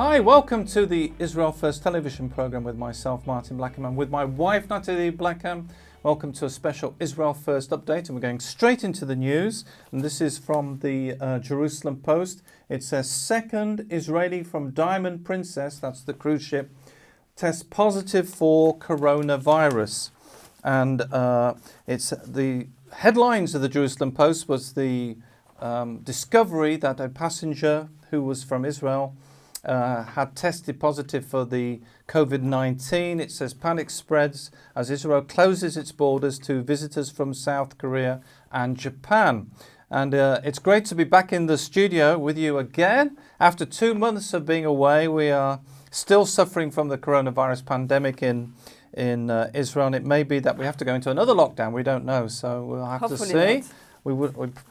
Hi, welcome to the Israel First television program with myself, Martin Blackham, and with my wife, Natalie Blackham. Welcome to a special Israel First update, and we're going straight into the news. And this is from the Jerusalem Post. It says, second Israeli from Diamond Princess, that's the cruise ship, tests positive for coronavirus. And it's the headlines of the Jerusalem Post was the discovery that a passenger who was from Israel had tested positive for the COVID-19. It says panic spreads as Israel closes its borders to visitors from South Korea and Japan. And it's great to be back in the studio with you again. After 2 months of being away, we are still suffering from the coronavirus pandemic in Israel. And it may be that we have to go into another lockdown. We don't know. So we'll have Hopefully to see. not. We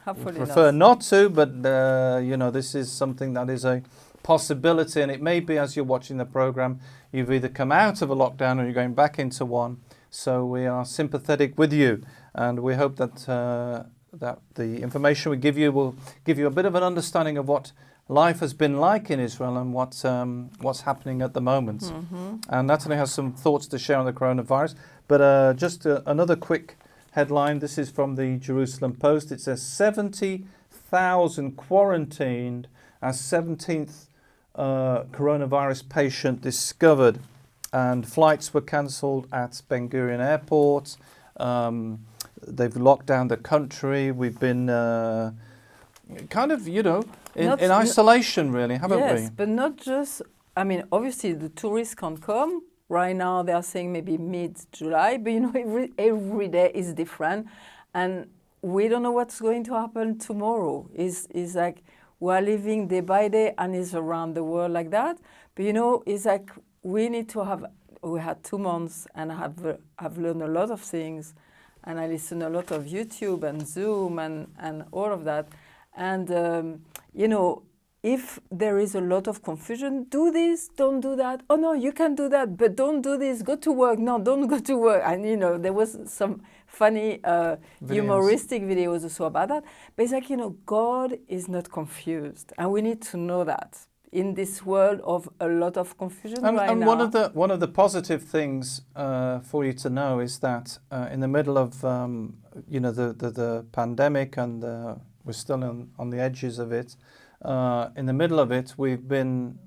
Hopefully prefer not to, but this is something that is a possibility, and it may be as you're watching the program, you've either come out of a lockdown or you're going back into one. So we are sympathetic with you, and we hope that that the information we give you will give you a bit of an understanding of what life has been like in Israel and what's happening at the moment. Mm-hmm. And Natalie has some thoughts to share on the coronavirus, but just another quick headline. This is from the Jerusalem Post. It says 70,000 quarantined as 17th coronavirus patient discovered, and flights were cancelled at Ben Gurion Airport. They've locked down the country. We've been in isolation, really, haven't we? Yes, but not just, obviously the tourists can't come. Right now they are saying maybe mid-July, but every day is different, and we don't know what's going to happen tomorrow. It's like we're living day by day, and it's around the world like that. But it's like we had 2 months, and I've learned a lot of things, and I listen a lot of YouTube and Zoom and all of that. And, if there is a lot of confusion, do this, don't do that. Oh, no, you can do that, but don't do this. Go to work. No, don't go to work. And, there was some funny humoristic videos also about that. But it's like, God is not confused. And we need to know that in this world of a lot of confusion right now. And one of the positive things for you to know is that in the middle of, the pandemic, and we're still on the edges of it, in the middle of it, we've been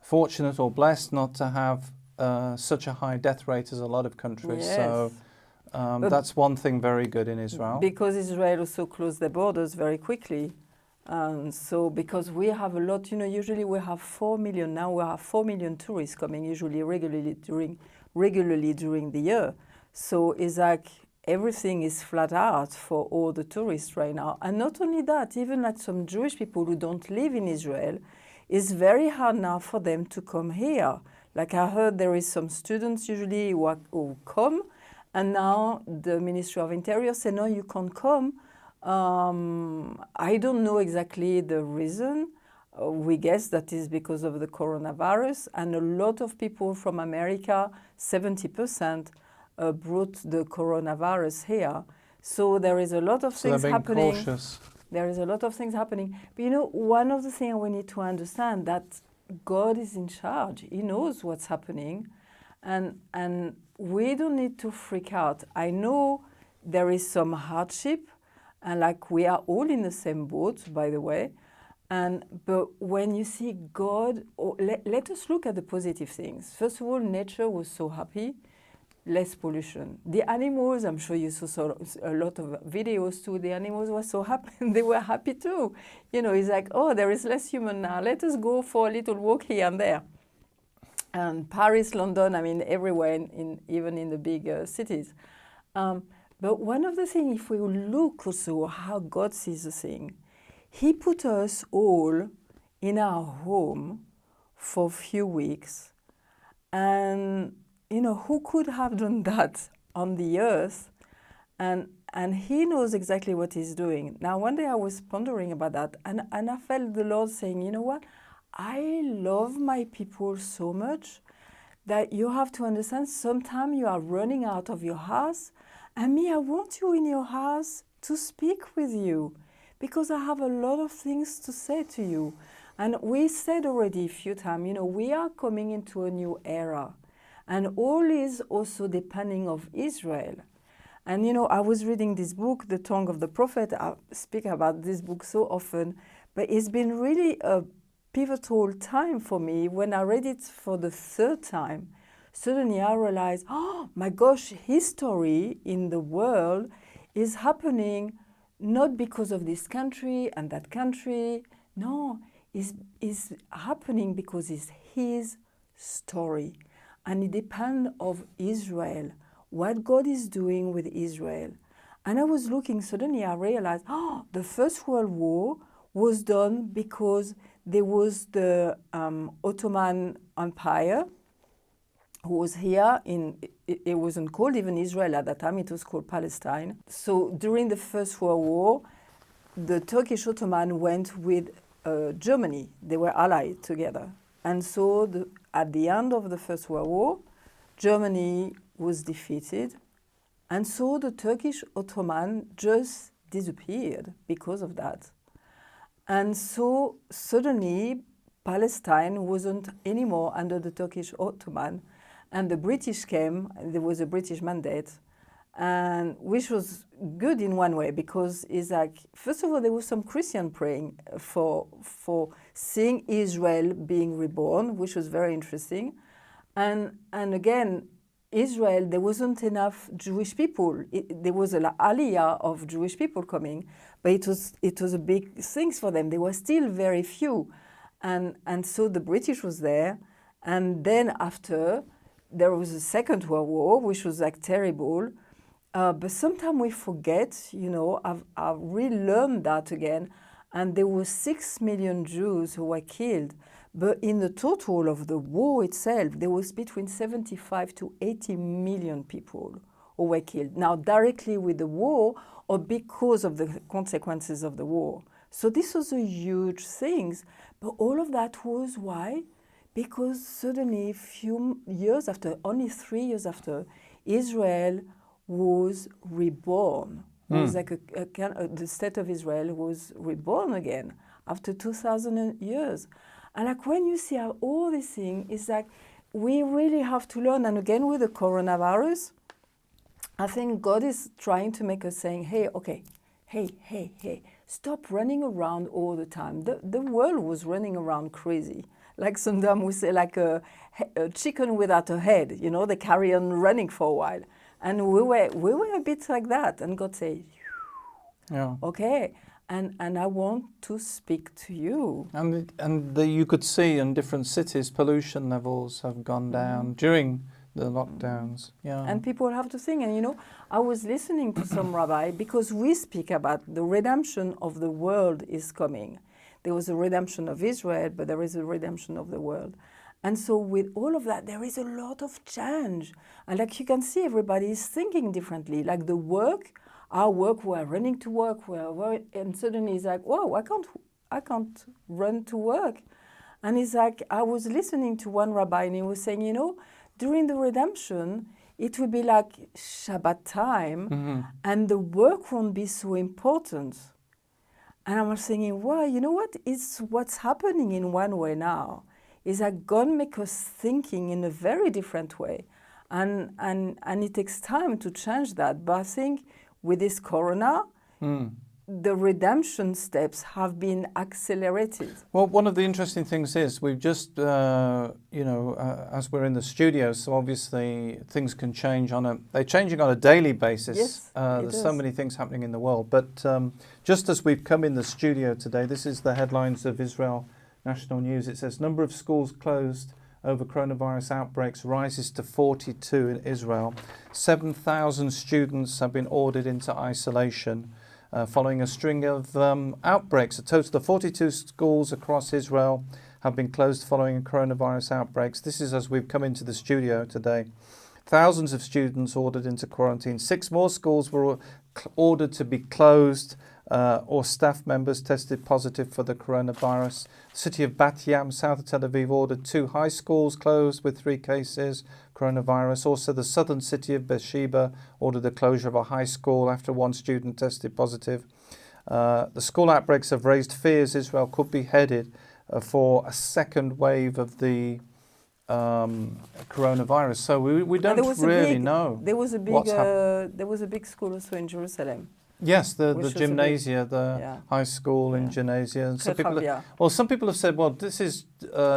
fortunate or blessed not to have such a high death rate as a lot of countries. Yes. So that's one thing very good in Israel. Because Israel also closed their borders very quickly. So because we have a lot, usually we have 4 million. Now we have 4 million tourists coming usually regularly during the year. So it's like everything is flat out for all the tourists right now. And not only that, even like some Jewish people who don't live in Israel, it's very hard now for them to come here. Like I heard there is some students usually who come, and now the Ministry of Interior said, no, you can't come. I don't know exactly the reason. We guess that is because of the coronavirus, and a lot of people from America, 70%, brought the coronavirus here. So there is a lot of things happening. Cautious. There is a lot of things happening. But one of the things we need to understand that God is in charge. He knows what's happening, and we don't need to freak out. I know there is some hardship, and like we are all in the same boat, by the way. But when you see God, let us look at the positive things. First of all, nature was so happy. Less pollution. The animals, I'm sure you saw a lot of videos too, the animals were so happy, they were happy too. It's like, oh, there is less human now, let us go for a little walk here and there. And Paris, London, everywhere, even in the big cities. But one of the things, if we look also how God sees the thing, He put us all in our home for a few weeks, and who could have done that on the earth? And He knows exactly what He's doing. Now, one day I was pondering about that, and I felt the Lord saying, you know what? I love my people so much that you have to understand sometimes you are running out of your house, and me, I want you in your house to speak with you, because I have a lot of things to say to you. And we said already a few times, you know, we are coming into a new era. And all is also depending of Israel. And, you know, I was reading this book, The Tongue of the Prophet. I speak about this book so often. But it's been really a pivotal time for me. When I read it for the third time, suddenly I realized, oh my gosh, history in the world is happening not because of this country and that country. No, it's happening because it's his story. And it depends of Israel, what God is doing with Israel. And I was looking, suddenly I realized, oh, the First World War was done because there was the Ottoman Empire who was here it wasn't called even Israel at that time, it was called Palestine. So during the First World War, the Turkish Ottoman went with Germany. They were allied together. And so at the end of the First World War, Germany was defeated. And so the Turkish Ottoman just disappeared because of that. And so suddenly Palestine wasn't anymore under the Turkish Ottoman. And the British came, there was a British mandate, and which was good in one way because it's like, first of all, there was some Christian praying for seeing Israel being reborn, which was very interesting. And again, Israel, there wasn't enough Jewish people. There was an aliyah of Jewish people coming, but it was a big thing for them. There were still very few. And so the British was there. And then after, there was a Second World War, which was like terrible. But sometimes we forget, you know, I've relearned that again. And there were 6 million Jews who were killed. But in the total of the war itself, there was between 75 to 80 million people who were killed. Now, directly with the war or because of the consequences of the war. So this was a huge thing. But all of that was why? Because suddenly, few years after, only 3 years after, Israel was reborn. It was like the state of Israel was reborn again after 2,000 years. And like when you see how all these things, it's like we really have to learn. And again, with the coronavirus, I think God is trying to make us saying, hey, okay, hey, stop running around all the time. The world was running around crazy. Like sometimes we say like a chicken without a head, you know, they carry on running for a while. And we were a bit like that. And God said, yeah. Okay, and I want to speak to you. And you could see in different cities, pollution levels have gone down during the lockdowns. Yeah. And people have to think. And, you know, I was listening to some rabbi because we speak about the redemption of the world is coming. There was a redemption of Israel, but there is a redemption of the world. And so with all of that, there is a lot of change. And like you can see, everybody is thinking differently. Like the work, our work, we're running to work, and suddenly it's like, whoa, I can't run to work. And it's like, I was listening to one rabbi and he was saying, you know, during the redemption, it will be like Shabbat time and the work won't be so important. And I was thinking, well, you know what? It's what's happening in one way now. Is that God make us thinking in a very different way. And it takes time to change that. But I think with this corona, the redemption steps have been accelerated. Well, one of the interesting things is we've just, as we're in the studio, so obviously things can change they're changing on a daily basis. Yes, there's so many things happening in the world. But just as we've come in the studio today, this is the headlines of Israel National News. It says number of schools closed over coronavirus outbreaks rises to 42 in Israel. 7,000 students have been ordered into isolation following a string of outbreaks. A total of 42 schools across Israel have been closed following coronavirus outbreaks. This is as we've come into the studio today. Thousands of students ordered into quarantine. 6 more schools were ordered to be closed or staff members tested positive for the coronavirus. The city of Bat Yam, south of Tel Aviv, ordered 2 high schools closed with 3 cases coronavirus. Also, the southern city of Beersheba ordered the closure of a high school after 1 student tested positive. The school outbreaks have raised fears Israel could be headed for a second wave of the coronavirus. So we don't really know. There was a big school also in Jerusalem. Yes, the gymnasia, high school in Gymnasia. And some people have said, well, this is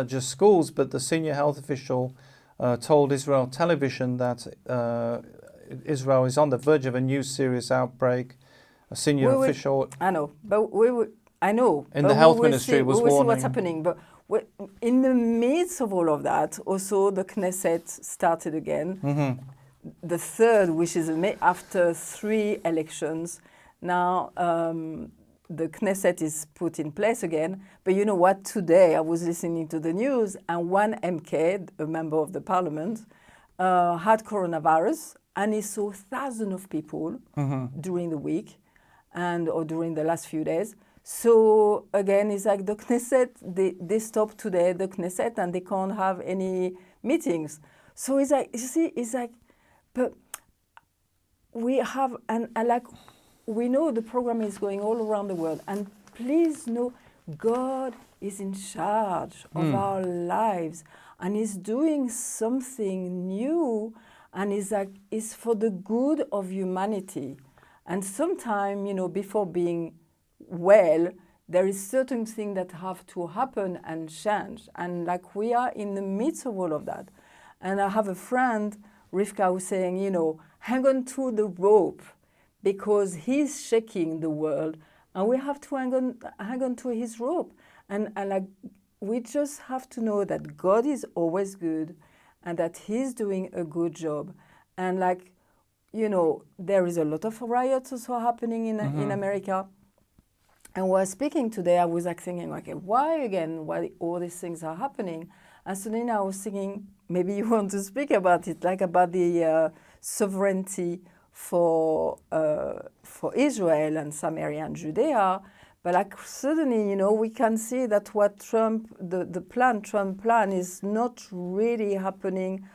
just schools, but the senior health official told Israel Television that Israel is on the verge of a new serious outbreak. A senior official... I know, but I know. In the health ministry was warning. We will see what's happening, but in the midst of all of that, also the Knesset started again. Mm-hmm. The third, which is after 3 elections, now the Knesset is put in place again. But you know what? Today I was listening to the news, and one MK, a member of the parliament, had coronavirus, and he saw thousands of people during the week, or during the last few days. So again, it's like the Knesset, they stopped today, the Knesset, and they can't have any meetings. So it's like, you see, it's like, but we have, and like, we know the program is going all around the world, and please know God is in charge of our lives, and He's doing something new, and it's for the good of humanity. And sometimes, before being well, there is certain things that have to happen and change. And like we are in the midst of all of that. And I have a friend, Rivka, who's saying, hang on to the rope because he's shaking the world and we have to hang on to his rope. And like we just have to know that God is always good and that He's doing a good job. And like, there is a lot of riots also happening in America. And while speaking today, I was like thinking, okay, why all these things are happening? And suddenly I was thinking, maybe you want to speak about it, like about the sovereignty for Israel and Samaria and Judea. But like suddenly, we can see that what Trump plan is not really happening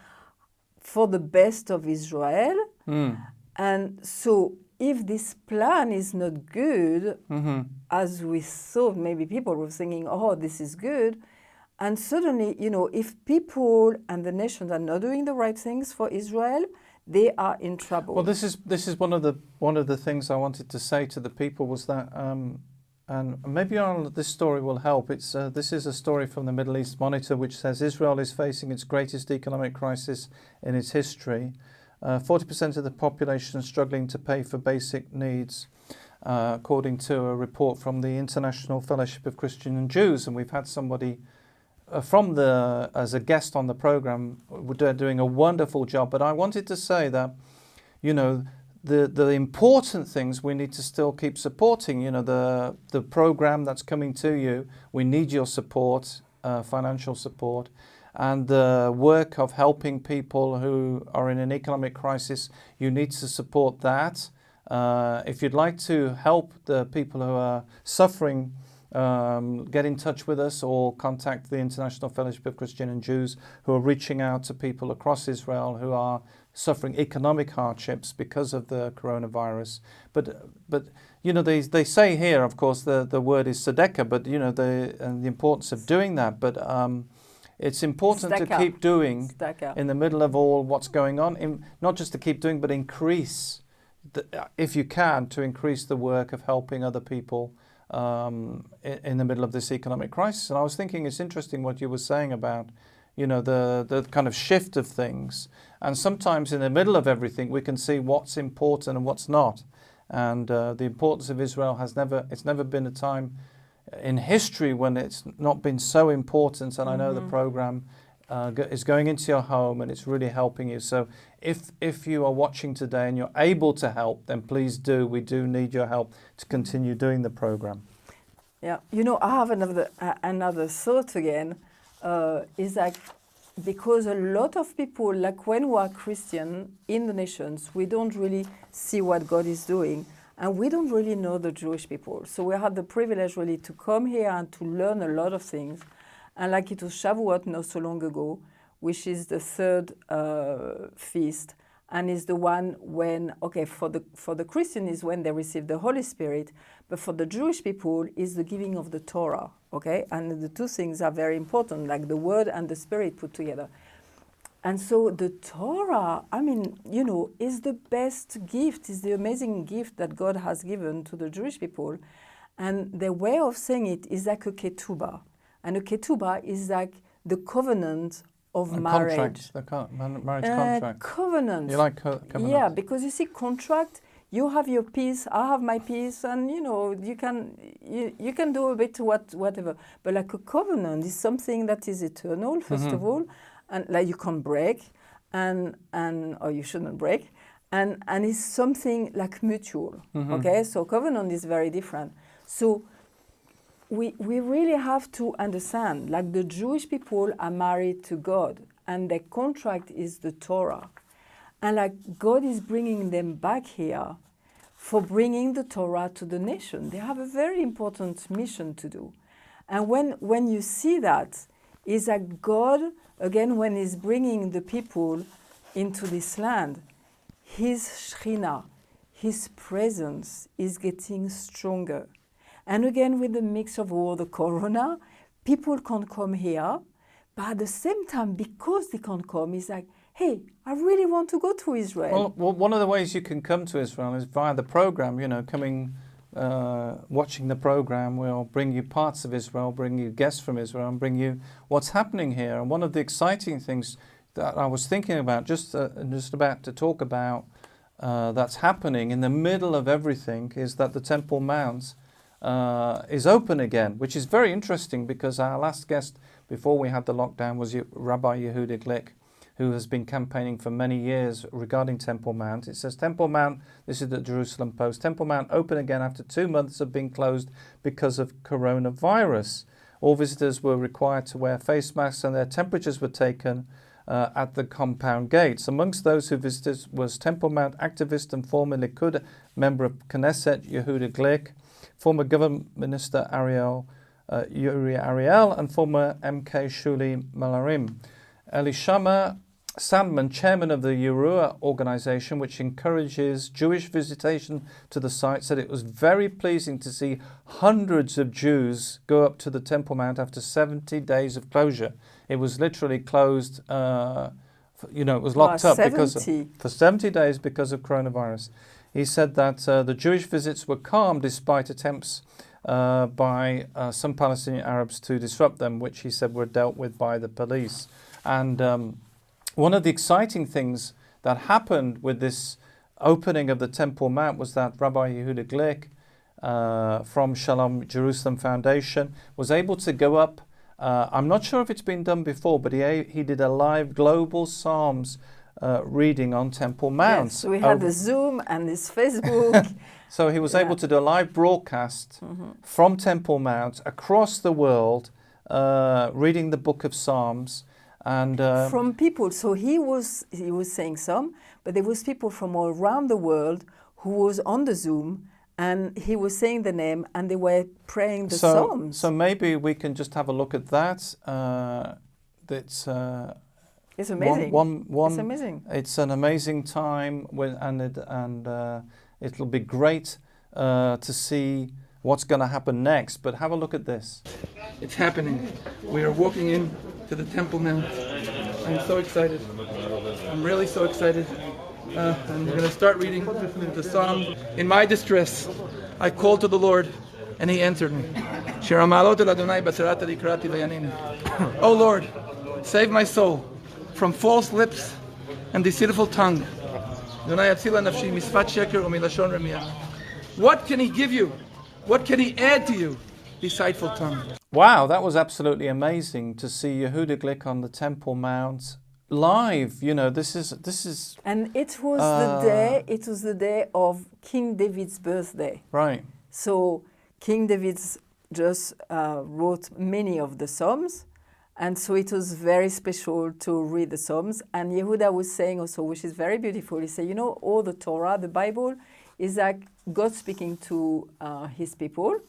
for the best of Israel. And so if this plan is not good, as we thought, maybe people were thinking, oh, this is good. And suddenly, if people and the nations are not doing the right things for Israel, they are in trouble. Well, this is one of the things I wanted to say to the people was that, and maybe this story will help. This is a story from the Middle East Monitor, which says Israel is facing its greatest economic crisis in its history. 40% of the population is struggling to pay for basic needs, according to a report from the International Fellowship of Christian and Jews. And we've had somebody as a guest on the program. They're doing a wonderful job. But I wanted to say that, the important things we need to still keep supporting. The program that's coming to you, we need your support, financial support. And the work of helping people who are in an economic crisis, you need to support that. If you'd like to help the people who are suffering, get in touch with us or contact the International Fellowship of Christian and Jews, who are reaching out to people across Israel who are suffering economic hardships because of the coronavirus. But they say here, of course, the word is tzedakah, but the importance of doing that. But it's important to keep doing in the middle of all what's going on, not just to keep doing, but increase, if you can, to increase the work of helping other people in the middle of this economic crisis. And I was thinking it's interesting what you were saying about, the kind of shift of things. And sometimes in the middle of everything, we can see what's important and what's not. And the importance of Israel it's never been a time in history when it's not been so important. And I know the program is going into your home and it's really helping you. So if you are watching today and you're able to help, then please do. We do need your help to continue doing the program. Yeah, I have another thought again. Is like, because a lot of people, like when we are Christian in the nations, we don't really see what God is doing. And we don't really know the Jewish people. So we had the privilege really to come here and to learn a lot of things. And like it was Shavuot not so long ago, which is the third feast. and is the one when, okay, for the Christian is when they receive the Holy Spirit, but for the Jewish people is the giving of the Torah, okay? And the two things are very important, like the Word and the Spirit put together. And so the Torah, I mean, you know, is the best gift, is the amazing gift that God has given to the Jewish people. And the way of saying it is like a ketubah. And a ketubah is like the covenant of marriage. Marriage contract. Covenant. You like covenant? Yeah, because you see, contract, you have your peace, I have my peace, and you know, you can do a bit whatever. But like a covenant is something that is eternal, first of all, and like you can't break, and or you shouldn't break, and it's something like mutual. Okay, so covenant is very different. So we really have to understand, like the Jewish people are married to God, and their contract is the Torah. And like God is bringing them back here for bringing the Torah to the nation. They have a very important mission to do. And when you see that, is that God, again, when he's bringing the people into this land, his Shekhinah, his presence is getting stronger. And again, with the mix of all the corona, people can't come here. But at the same time, because they can't come, it's like, hey, I really want to go to Israel. Well, one of the ways you can come to Israel is via the program, you know, watching the program. We'll bring you parts of Israel, bring you guests from Israel, and bring you what's happening here. And one of the exciting things that I was thinking about, just about to talk about, that's happening in the middle of everything, is that the Temple Mount is open again, which is very interesting because our last guest before we had the lockdown was Rabbi Yehuda Glick, who has been campaigning for many years regarding Temple Mount. It says Temple Mount, this is the Jerusalem Post, Temple Mount open again after 2 months of being closed because of coronavirus. All visitors were required to wear face masks and their temperatures were taken at the compound gates. Amongst those who visited was Temple Mount activist and former Likud member of Knesset, Yehuda Glick, former government minister Uri Ariel, and former MK Shuli Malarim. Elishama Sandman, chairman of the Yeruah organization, which encourages Jewish visitation to the site, said it was very pleasing to see hundreds of Jews go up to the Temple Mount after 70 days of closure. It was literally closed, it was locked up for 70 days because of coronavirus. He said that the Jewish visits were calm despite attempts by some Palestinian Arabs to disrupt them, which he said were dealt with by the police. And one of the exciting things that happened with this opening of the Temple Mount was that Rabbi Yehuda Glick from Shalom Jerusalem Foundation was able to go up. I'm not sure if it's been done before, but he did a live global Psalms reading on Temple Mount. Yes, so we had the Zoom and this Facebook. So he was able to do a live broadcast from Temple Mount across the world, reading the book of Psalms. And from people, so he was saying some, but there was people from all around the world who was on the Zoom, and he was saying the name, and they were praying the Psalms. So maybe we can just have a look at that. It's amazing. It's amazing. It's an amazing time, and it'll be great to see what's going to happen next. But have a look at this. It's happening. We are walking in to the Temple Mount. I'm so excited. I'm really so excited. And we're going to start reading the Psalm. In my distress, I called to the Lord, and He answered me. Oh Lord, save my soul from false lips and deceitful tongue. What can He give you? What can He add to you? Deceitful tongue. Wow, that was absolutely amazing to see Yehuda Glick on the Temple Mount live. You know, this is. And it was the day. It was the day of King David's birthday. Right. So King David just wrote many of the Psalms, and so it was very special to read the Psalms. And Yehuda was saying also, which is very beautiful. He said, all the Torah, the Bible, is like God speaking to His people.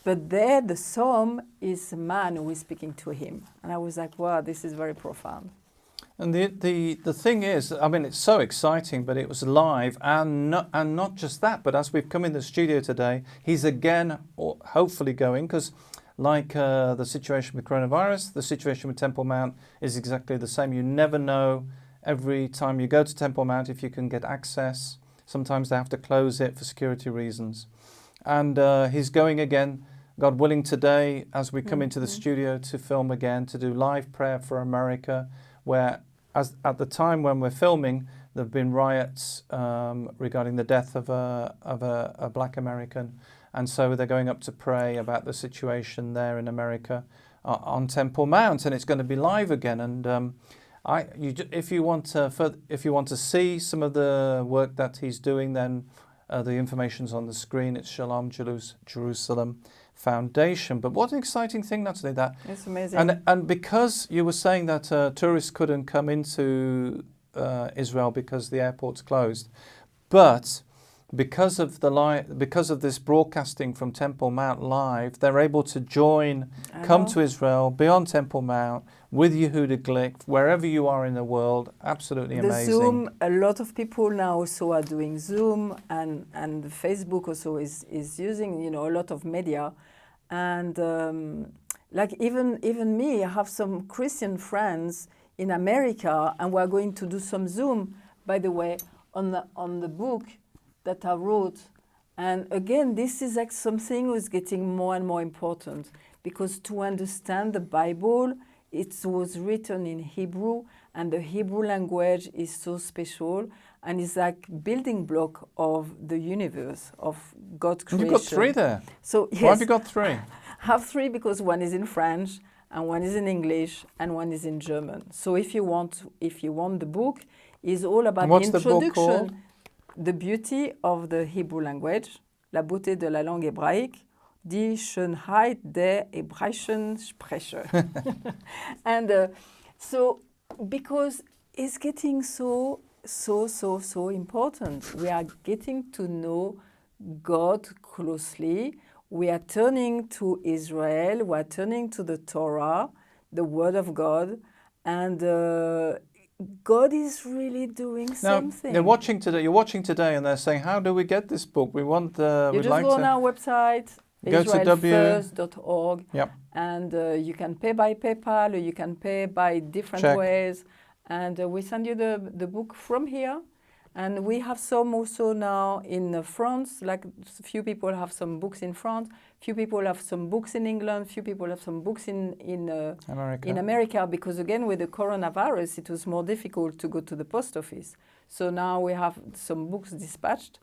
But there, the psalm is man who is speaking to him. And I was like, wow, this is very profound. And the thing is, I mean, it's so exciting, but it was live, and not just that, but as we've come in the studio today, he's again hopefully going, because like the situation with coronavirus, the situation with Temple Mount is exactly the same. You never know every time you go to Temple Mount if you can get access. Sometimes they have to close it for security reasons. And he's going again, God willing, today as we come into the studio to film again, to do live prayer for America, where as at the time when we're filming, there have been riots regarding the death of a black American. And so they're going up to pray about the situation there in America on Temple Mount, and it's going to be live again. And if you want to see some of the work that he's doing, then the information's on the screen. It's Shalom Jerusalem Foundation. But what an exciting thing, Natalie! That it's amazing. And because you were saying that tourists couldn't come into Israel because the airport's closed, but because of this broadcasting from Temple Mount live, they're able to come to Israel, be on Temple Mount with Yehuda Glick, wherever you are in the world. Absolutely amazing. The Zoom, a lot of people now also are doing Zoom, and Facebook also is using, a lot of media. And like even me, I have some Christian friends in America, and we're going to do some Zoom, by the way, on the book that I wrote. And again, this is like something that's getting more and more important, because to understand the Bible, it was written in Hebrew, and the Hebrew language is so special, and it's like building block of the universe, of God's creation. You've got 3 there. So yes, why have you got 3? I have 3 because one is in French, and one is in English, and one is in German. So if you want the book, is all about what's the introduction. The book called? The beauty of the Hebrew language, la beauté de la langue hébraïque, die Schönheit der hebräischen Sprache. And so, because it's getting so important, we are getting to know God closely. We are turning to Israel. We are turning to the Torah, the Word of God, and God is really doing something. Now, you're watching today, and they're saying, "How do we get this book? We want the." You just go on our website, go to israelfirst.org, Yep. and you can pay by PayPal, or you can pay by different ways, and we send you the book from here. And we have some also now in France, like few people have some books in France, few people have some books in England, few people have some books in America, because again with the coronavirus it was more difficult to go to the post office. So now we have some books dispatched,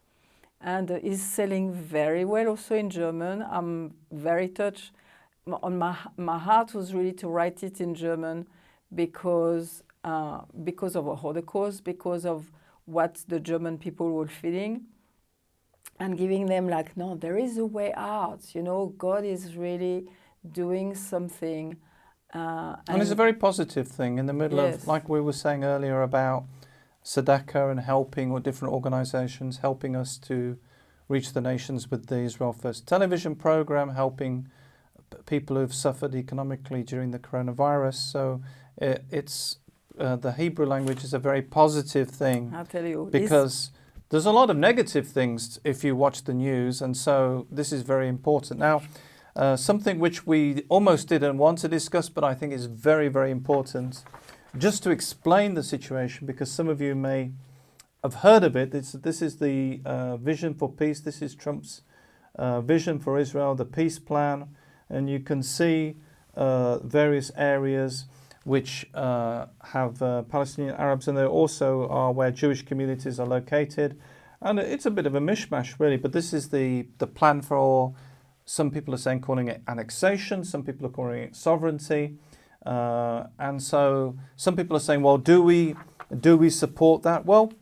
and is selling very well also in German. I'm very touched. My heart was really to write it in German because of a Holocaust, because of what the German people were feeling, and giving them like, no, there is a way out. God is really doing something. And it's a very positive thing in the middle of, like we were saying earlier about Tzedakah and helping, or different organizations helping us to reach the nations with the Israel First television program, helping people who've suffered economically during the coronavirus. So it's the Hebrew language is a very positive thing. I'll tell you. Because there's a lot of negative things if you watch the news, and so this is very important. Now, something which we almost didn't want to discuss, but I think is very, very important, just to explain the situation, because some of you may have heard of it. This is the Vision for Peace. This is Trump's vision for Israel, the peace plan, and you can see various areas which have Palestinian Arabs, and there also are where Jewish communities are located. And it's a bit of a mishmash, really, but this is the plan for, some people are calling it annexation, some people are calling it sovereignty. And so some people are saying, well, do we support that? Well,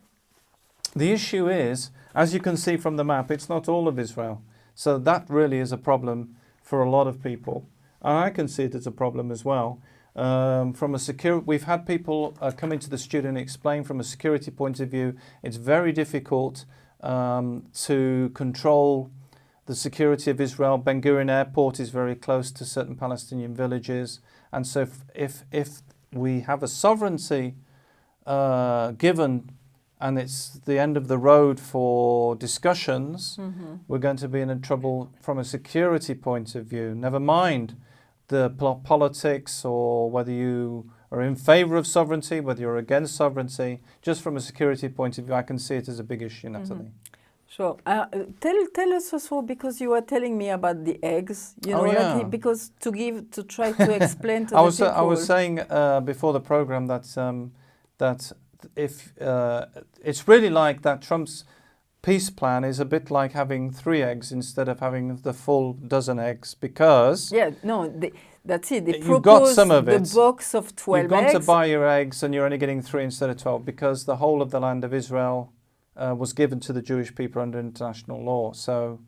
the issue is, as you can see from the map, it's not all of Israel. So that really is a problem for a lot of people. And I can see it as a problem as well. We've had people come into the studio and explain from a security point of view, it's very difficult to control the security of Israel. Ben Gurion Airport is very close to certain Palestinian villages, and so if we have a sovereignty given and it's the end of the road for discussions, we're going to be in trouble from a security point of view. Never mind the politics or whether you are in favour of sovereignty, whether you're against sovereignty. Just from a security point of view, I can see it as a big issue, Natalie. Sure. Tell us also, because you were telling me about the eggs, you know, like, because to try to explain to the people. I was saying before the program that that if it's really like that Trump's peace plan is a bit like having 3 eggs instead of having the full dozen eggs, because that's it. They you've got some of it. The box of 12 You've gone eggs. to buy your eggs and you're only getting 3 instead of 12 because the whole of the land of Israel was given to the Jewish people under international law. So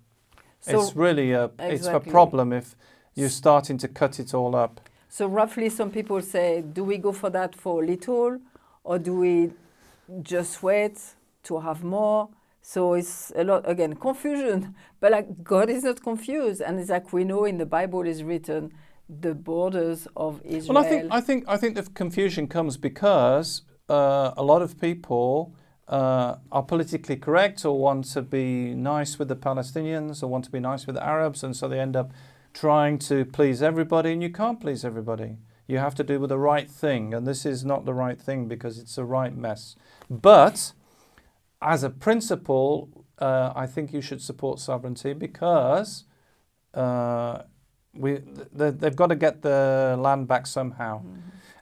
it's really it's a problem if you're starting to cut it all up. So roughly, some people say, do we go for that for little, or do we just wait to have more? So it's a lot, again, confusion. But like, God is not confused, and it's like we know in the Bible is written the borders of Israel. Well, I think the confusion comes because a lot of people are politically correct or want to be nice with the Palestinians or want to be nice with the Arabs, and so they end up trying to please everybody, and you can't please everybody. You have to do the right thing, and this is not the right thing because it's a right mess. But as a principle, I think you should support sovereignty because they've got to get the land back somehow.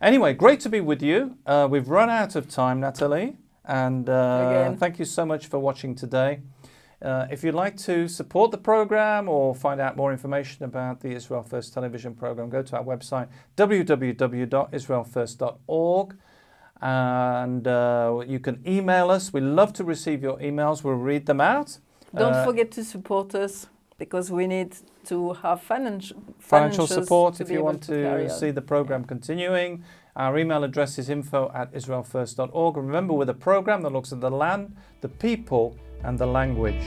Anyway, great to be with you. We've run out of time, Natalie. And thank you so much for watching today. If you'd like to support the program or find out more information about the Israel First television program, go to our website, www.israelfirst.org. And you can email us. We love to receive your emails. We'll read them out. Don't forget to support us, because we need to have financial support if you want to see the program continuing. Our email address is info@israelfirst.org. Remember, with a program that looks at the land, the people, and the language.